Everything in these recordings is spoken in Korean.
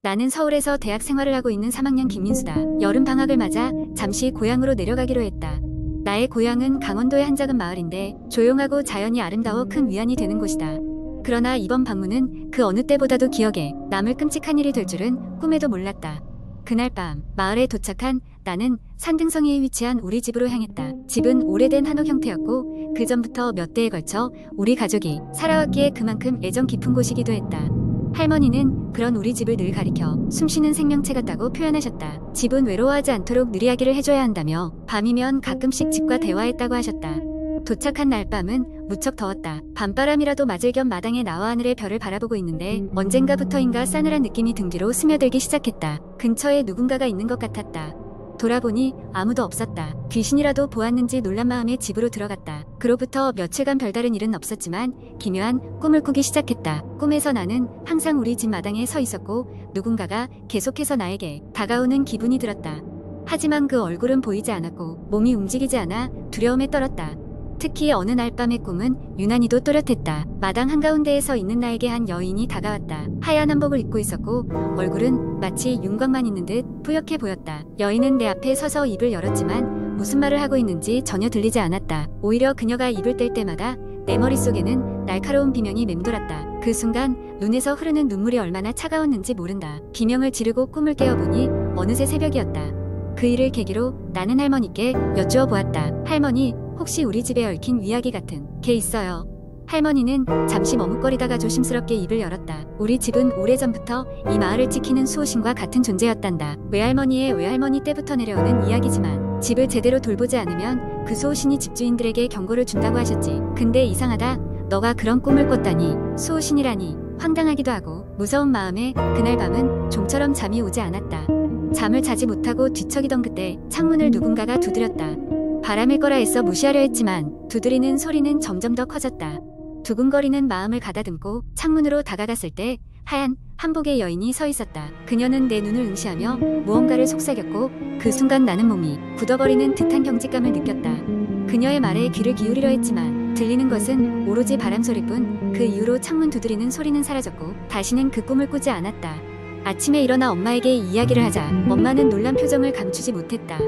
나는 서울에서 대학 생활을 하고 있는 3학년 김민수다. 여름 방학을 맞아 잠시 고향으로 내려가기로 했다. 나의 고향은 강원도의 한 작은 마을인데 조용하고 자연이 아름다워 큰 위안이 되는 곳이다. 그러나 이번 방문은 그 어느 때보다도 기억에 남을 끔찍한 일이 될 줄은 꿈에도 몰랐다. 그날 밤 마을에 도착한 나는 산등성이에 위치한 우리 집으로 향했다. 집은 오래된 한옥 형태였고 그 전부터 몇 대에 걸쳐 우리 가족이 살아왔기에 그만큼 애정 깊은 곳이기도 했다. 할머니는 그런 우리 집을 늘 가리켜 숨쉬는 생명체 같다고 표현하셨다. 집은 외로워하지 않도록 늘 이야기를 해줘야 한다며 밤이면 가끔씩 집과 대화했다고 하셨다. 도착한 날 밤은 무척 더웠다. 밤바람이라도 맞을 겸 마당에 나와 하늘의 별을 바라보고 있는데 언젠가부터인가 싸늘한 느낌이 등 뒤로 스며들기 시작했다. 근처에 누군가가 있는 것 같았다. 돌아보니 아무도 없었다. 귀신이라도 보았는지 놀란 마음에 집으로 들어갔다. 그로부터 며칠간 별다른 일은 없었지만 기묘한 꿈을 꾸기 시작했다. 꿈에서 나는 항상 우리 집 마당에 서 있었고 누군가가 계속해서 나에게 다가오는 기분이 들었다. 하지만 그 얼굴은 보이지 않았고 몸이 움직이지 않아 두려움에 떨었다. 특히 어느 날 밤의 꿈은 유난히도 또렷했다. 마당 한가운데에 서 있는 나에게 한 여인이 다가왔다. 하얀 한복을 입고 있었고 얼굴은 마치 윤곽만 있는 듯 뿌옇게 보였다. 여인은 내 앞에 서서 입을 열었지만 무슨 말을 하고 있는지 전혀 들리지 않았다. 오히려 그녀가 입을 뗄 때마다 내 머릿속에는 날카로운 비명이 맴돌았다. 그 순간 눈에서 흐르는 눈물이 얼마나 차가웠는지 모른다. 비명을 지르고 꿈을 깨어보니 어느새 새벽이었다. 그 일을 계기로 나는 할머니께 여쭈어 보았다. 할머니, 혹시 우리 집에 얽힌 위약이 같은 게 있어요? 할머니는 잠시 머뭇거리다가 조심스럽게 입을 열었다. 우리 집은 오래전부터 이 마을을 지키는 수호신과 같은 존재였단다. 외할머니의 외할머니 때부터 내려오는 이야기지만 집을 제대로 돌보지 않으면 그 수호신이 집주인들에게 경고를 준다고 하셨지. 근데 이상하다. 너가 그런 꿈을 꿨다니. 수호신이라니. 황당하기도 하고 무서운 마음에 그날 밤은 좀처럼 잠이 오지 않았다. 잠을 자지 못하고 뒤척이던 그때 창문을 누군가가 두드렸다. 바람일 거라 애써 무시하려 했지만 두드리는 소리는 점점 더 커졌다. 두근거리는 마음을 가다듬고 창문으로 다가갔을 때 하얀 한복의 여인이 서 있었다. 그녀는 내 눈을 응시하며 무언가를 속삭였고 그 순간 나는 몸이 굳어버리는 듯한 경직감을 느꼈다. 그녀의 말에 귀를 기울이려 했지만 들리는 것은 오로지 바람소리뿐. 그 이후로 창문 두드리는 소리는 사라졌고 다시는 그 꿈을 꾸지 않았다. 아침에 일어나 엄마에게 이야기를 하자 엄마는 놀란 표정을 감추지 못했다.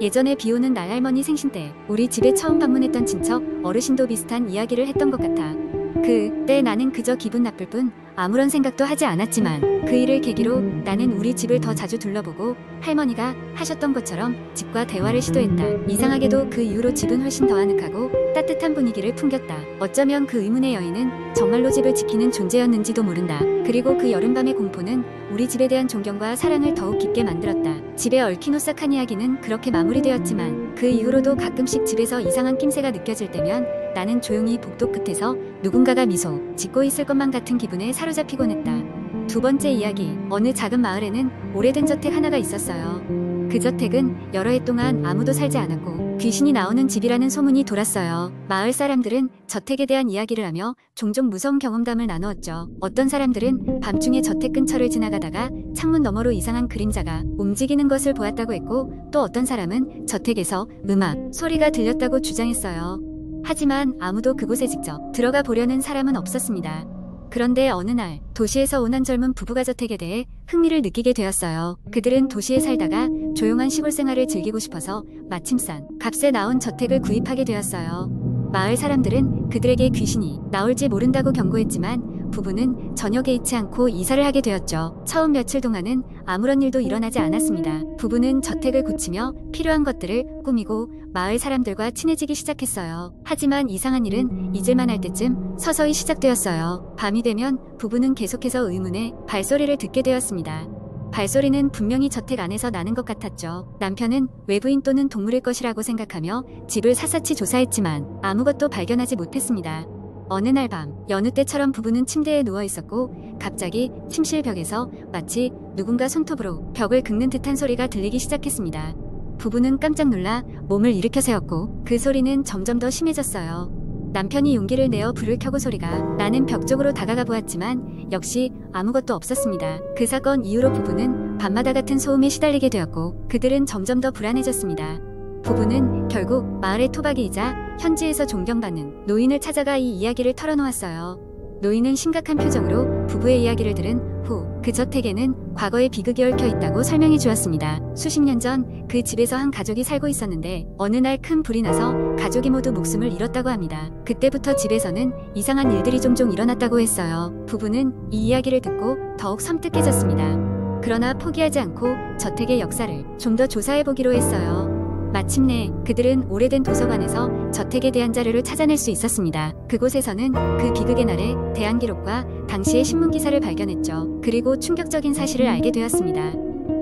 예전에 비오는 날 할머니 생신 때 우리 집에 처음 방문했던 친척 어르신도 비슷한 이야기를 했던 것 같아. 그때 나는 그저 기분 나쁠 뿐 아무런 생각도 하지 않았지만 그 일을 계기로 나는 우리 집을 더 자주 둘러보고 할머니가 하셨던 것처럼 집과 대화를 시도했다. 이상하게도 그 이후로 집은 훨씬 더 아늑하고 따뜻한 분위기를 풍겼다. 어쩌면 그 의문의 여인은 정말로 집을 지키는 존재였는지도 모른다. 그리고 그 여름밤의 공포는 우리 집에 대한 존경과 사랑을 더욱 깊게 만들었다. 집에 얽힌 오싹한 이야기는 그렇게 마무리되었지만 그 이후로도 가끔씩 집에서 이상한 낌새가 느껴질 때면 나는 조용히 복도 끝에서 누군가가 미소 짓고 있을 것만 같은 기분에 사로잡히곤 했다. 두 번째 이야기. 어느 작은 마을에는 오래된 저택 하나가 있었어요. 그 저택은 여러 해 동안 아무도 살지 않았고 귀신이 나오는 집이라는 소문이 돌았어요. 마을 사람들은 저택에 대한 이야기를 하며 종종 무서운 경험담을 나누었죠. 어떤 사람들은 밤중에 저택 근처를 지나가다가 창문 너머로 이상한 그림자가 움직이는 것을 보았다고 했고 또 어떤 사람은 저택에서 음악, 소리가 들렸다고 주장했어요. 하지만 아무도 그곳에 직접 들어가 보려는 사람은 없었습니다. 그런데 어느 날 도시에서 온 한 젊은 부부가 저택에 대해 흥미를 느끼게 되었어요. 그들은 도시에 살다가 조용한 시골 생활을 즐기고 싶어서 마침 싼 값에 나온 저택을 구입하게 되었어요. 마을 사람들은 그들에게 귀신이 나올지 모른다고 경고했지만 부부는 전혀 개의치 않고 이사를 하게 되었죠. 처음 며칠 동안은 아무런 일도 일어나지 않았습니다. 부부는 저택을 고치며 필요한 것들을 꾸미고 마을 사람들과 친해지기 시작했어요. 하지만 이상한 일은 잊을만 할 때쯤 서서히 시작되었어요. 밤이 되면 부부는 계속해서 의문의 발소리를 듣게 되었습니다. 발소리는 분명히 저택 안에서 나는 것 같았죠. 남편은 외부인 또는 동물일 것이라고 생각하며 집을 샅샅이 조사했지만 아무것도 발견하지 못했습니다. 어느 날 밤 여느 때처럼 부부는 침대에 누워 있었고 갑자기 침실 벽에서 마치 누군가 손톱으로 벽을 긁는 듯한 소리가 들리기 시작했습니다. 부부는 깜짝 놀라 몸을 일으켜 세웠고 그 소리는 점점 더 심해졌어요. 남편이 용기를 내어 불을 켜고 소리가 나는 벽 쪽으로 다가가 보았지만 역시 아무것도 없었습니다. 그 사건 이후로 부부는 밤마다 같은 소음에 시달리게 되었고 그들은 점점 더 불안해졌습니다. 부부는 결국 마을의 토박이이자 현지에서 존경받는 노인을 찾아가 이 이야기를 털어놓았어요. 노인은 심각한 표정으로 부부의 이야기를 들은 후 그 저택에는 과거의 비극이 얽혀 있다고 설명해 주었습니다. 수십 년 전 그 집에서 한 가족이 살고 있었는데 어느 날 큰 불이 나서 가족이 모두 목숨을 잃었다고 합니다. 그때부터 집에서는 이상한 일들이 종종 일어났다고 했어요. 부부는 이 이야기를 듣고 더욱 섬뜩해졌습니다. 그러나 포기하지 않고 저택의 역사를 좀 더 조사해보기로 했어요. 마침내 그들은 오래된 도서관에서 저택에 대한 자료를 찾아낼 수 있었습니다. 그곳에서는 그 비극의 날의 대항 기록과 당시의 신문 기사를 발견했죠. 그리고 충격적인 사실을 알게 되었습니다.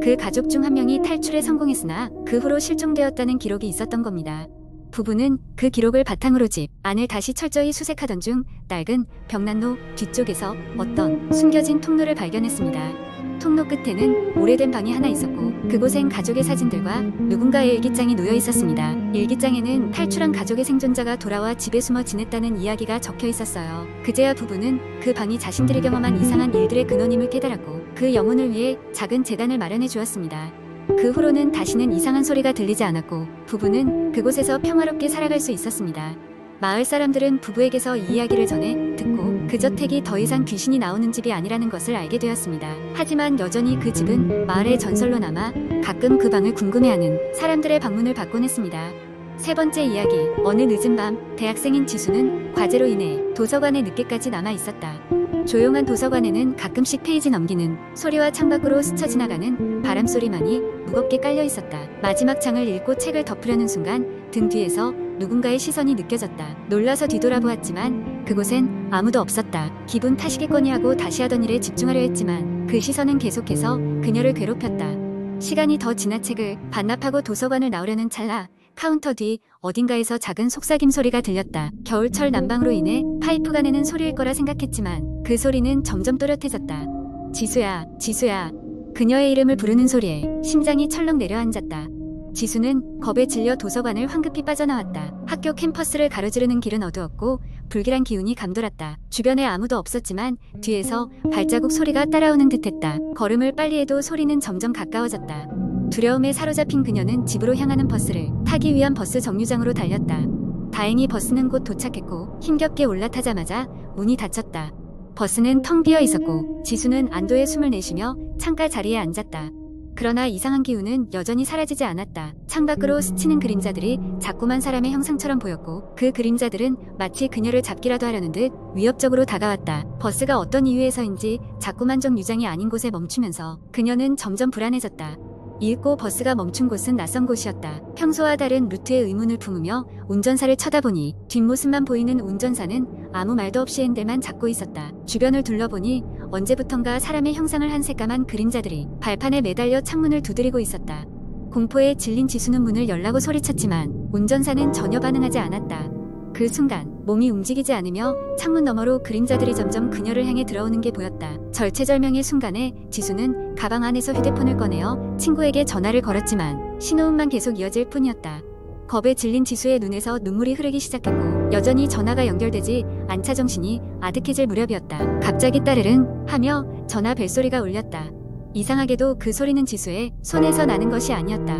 그 가족 중 한 명이 탈출에 성공했으나 그 후로 실종되었다는 기록이 있었던 겁니다. 부부는 그 기록을 바탕으로 집 안을 다시 철저히 수색하던 중 낡은 벽난로 뒤쪽에서 어떤 숨겨진 통로를 발견했습니다. 통로 끝에는 오래된 방이 하나 있었고 그곳엔 가족의 사진들과 누군가의 일기장이 놓여 있었습니다. 일기장에는 탈출한 가족의 생존자가 돌아와 집에 숨어 지냈다는 이야기가 적혀 있었어요. 그제야 부부는 그 방이 자신들이 경험한 이상한 일들의 근원임을 깨달았고 그 영혼을 위해 작은 재단을 마련해 주었습니다. 그 후로는 다시는 이상한 소리가 들리지 않았고 부부는 그곳에서 평화롭게 살아갈 수 있었습니다. 마을 사람들은 부부에게서 이 이야기를 전해 듣고 그 저택이 더 이상 귀신이 나오는 집이 아니라는 것을 알게 되었습니다. 하지만 여전히 그 집은 마을의 전설로 남아 가끔 그 방을 궁금해하는 사람들의 방문을 받곤 했습니다. 세 번째 이야기. 어느 늦은 밤 대학생인 지수는 과제로 인해 도서관에 늦게까지 남아 있었다. 조용한 도서관에는 가끔씩 페이지 넘기는 소리와 창밖으로 스쳐 지나가는 바람소리만이 무겁게 깔려 있었다. 마지막 장을 읽고 책을 덮으려는 순간 등 뒤에서 누군가의 시선이 느껴졌다. 놀라서 뒤돌아보았지만 그곳엔 아무도 없었다. 기분 탓이겠거니 하고 다시 하던 일에 집중하려 했지만 그 시선은 계속해서 그녀를 괴롭혔다. 시간이 더 지나 책을 반납하고 도서관을 나오려는 찰나 카운터 뒤 어딘가에서 작은 속삭임 소리가 들렸다. 겨울철 난방으로 인해 파이프가 내는 소리일 거라 생각했지만 그 소리는 점점 또렷해졌다. 지수야, 지수야. 그녀의 이름을 부르는 소리에 심장이 철렁 내려앉았다. 지수는 겁에 질려 도서관을 황급히 빠져나왔다. 학교 캠퍼스를 가로지르는 길은 어두웠고 불길한 기운이 감돌았다. 주변에 아무도 없었지만 뒤에서 발자국 소리가 따라오는 듯했다. 걸음을 빨리 해도 소리는 점점 가까워졌다. 두려움에 사로잡힌 그녀는 집으로 향하는 버스를 타기 위한 버스 정류장으로 달렸다. 다행히 버스는 곧 도착했고 힘겹게 올라타자마자 문이 닫혔다. 버스는 텅 비어 있었고 지수는 안도의 숨을 내쉬며 창가 자리에 앉았다. 그러나 이상한 기운은 여전히 사라지지 않았다. 창밖으로 스치는 그림자들이 자꾸만 사람의 형상처럼 보였고 그 그림자들은 마치 그녀를 잡기라도 하려는 듯 위협적으로 다가왔다. 버스가 어떤 이유에서인지 자꾸만 정류장이 아닌 곳에 멈추면서 그녀는 점점 불안해졌다. 이윽고 버스가 멈춘 곳은 낯선 곳이었다. 평소와 다른 루트에 의문을 품으며 운전사를 쳐다보니 뒷모습만 보이는 운전사는 아무 말도 없이 핸들만 잡고 있었다. 주변을 둘러보니 언제부턴가 사람의 형상을 한 새까만 그림자들이 발판에 매달려 창문을 두드리고 있었다. 공포에 질린 지수는 문을 열라고 소리쳤지만 운전사는 전혀 반응하지 않았다. 그 순간 몸이 움직이지 않으며 창문 너머로 그림자들이 점점 그녀를 향해 들어오는 게 보였다. 절체절명의 순간에 지수는 가방 안에서 휴대폰을 꺼내어 친구에게 전화를 걸었지만 신호음만 계속 이어질 뿐이었다. 겁에 질린 지수의 눈에서 눈물이 흐르기 시작했고 여전히 전화가 연결되지 않자 정신이 아득해질 무렵이었다. 갑자기 따르릉 하며 전화 벨소리가 울렸다. 이상하게도 그 소리는 지수의 손에서 나는 것이 아니었다.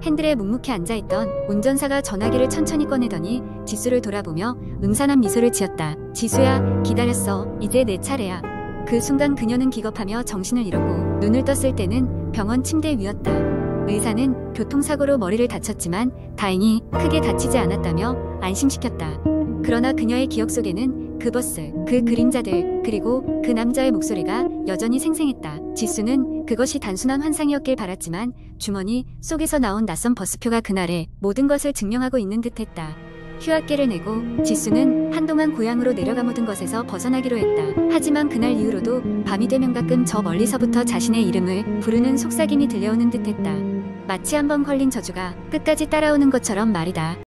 핸들에 묵묵히 앉아있던 운전사가 전화기를 천천히 꺼내더니 지수를 돌아보며 음산한 미소를 지었다. 지수야, 기다렸어. 이제 내 차례야. 그 순간 그녀는 기겁하며 정신을 잃었고 눈을 떴을 때는 병원 침대 위였다. 의사는 교통사고로 머리를 다쳤지만 다행히 크게 다치지 않았다며 안심시켰다. 그러나 그녀의 기억 속에는 그 버스, 그 그림자들, 그리고 그 남자의 목소리가 여전히 생생했다. 지수는 그것이 단순한 환상이었길 바랐지만 주머니 속에서 나온 낯선 버스표가 그날의 모든 것을 증명하고 있는 듯했다. 휴학계를 내고 지수는 한동안 고향으로 내려가 모든 것에서 벗어나기로 했다. 하지만 그날 이후로도 밤이 되면 가끔 저 멀리서부터 자신의 이름을 부르는 속삭임이 들려오는 듯했다. 마치 한번 걸린 저주가 끝까지 따라오는 것처럼 말이다.